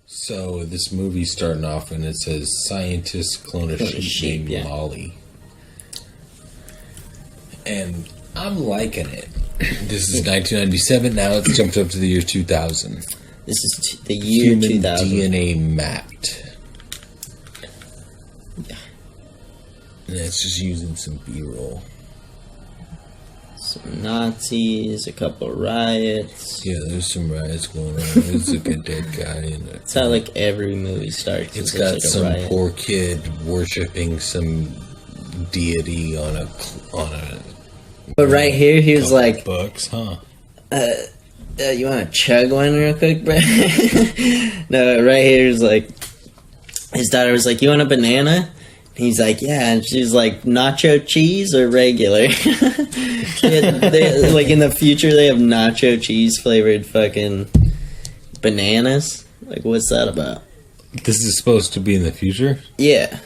So this movie's starting off and it says scientists clone a sheep named Molly. And I'm liking it. This is 1997. Now it's jumped up to the year 2000. This is the year Human 2000. DNA mapped. And it's just using some B-roll. Some Nazis, a couple riots. Yeah, there's some riots going on. There's like a dead guy in it. It's how like every movie starts. It's got like some poor kid worshiping some deity on a. But right here, he was like, "Bucks, huh? You want to chug one real quick, bro?" No, right here is like, his daughter was like, "You want a banana?" He's like, "Yeah," and she's like, "Nacho cheese or regular?" Like in the future, they have nacho cheese flavored fucking bananas. Like, what's that about? This is supposed to be in the future? Yeah.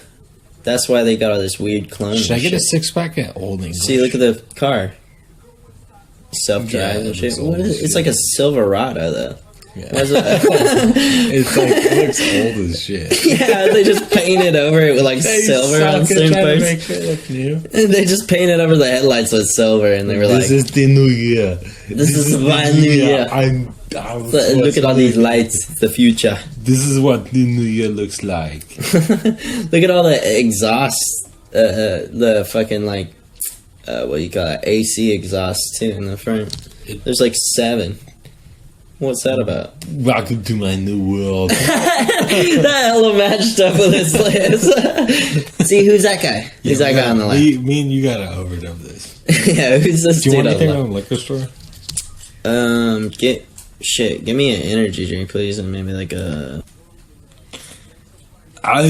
That's why they got all this weird clone. Should I get a 6-pack at Old English? See, look at the car. Self-drive and shit. What is it? It's like a Silverado, though. Yeah. It's like, it looks old as shit. Yeah, they just painted over it with like silver on certain parts. Make it look new. And they just painted over the headlights with silver, and they were like, "This is the new year. This is my new year. Look at all these lights. The future. This is what the new year looks like." Look at all the exhaust. The fucking like, what do you call it? AC exhaust too in the front. There's like 7. What's that about? Welcome to my new world. That hella matched up with his lips. See, who's that guy? Who's that guy on the left? Me and you gotta overdub this. Yeah, who's this Do you dude want anything on from a liquor store? Give me an energy drink, please, and maybe like a... I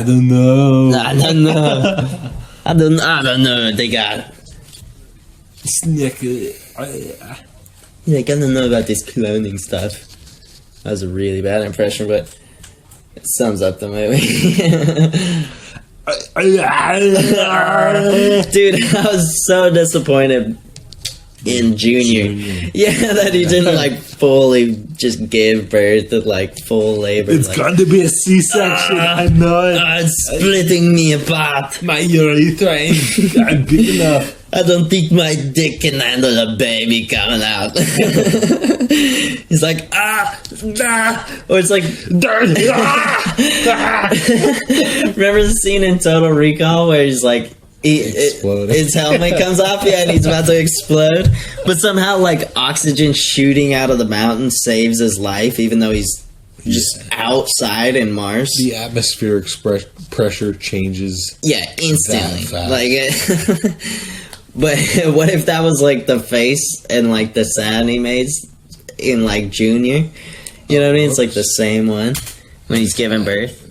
don't know. I don't know. I don't know what they got. Snicker. Like, I don't know about this cloning stuff. That was a really bad impression, but it sums up the movie. Dude, I was so disappointed in Junior. Yeah, that he didn't like fully just give birth at like full labor. It's like, going to be a C-section. I know it. It's splitting me apart. My urethra ain't big enough. I don't think my dick can handle a baby coming out. He's like, or it's like, remember the scene in Total Recall where he's like, his helmet comes off, and he's about to explode, but somehow like oxygen shooting out of the mountain saves his life, even though he's just outside in Mars. The atmospheric pressure changes. Yeah, instantly. Like. But what if that was like the face and like the sound he made in like Junior? You know what I mean? It's like the same one when he's giving birth.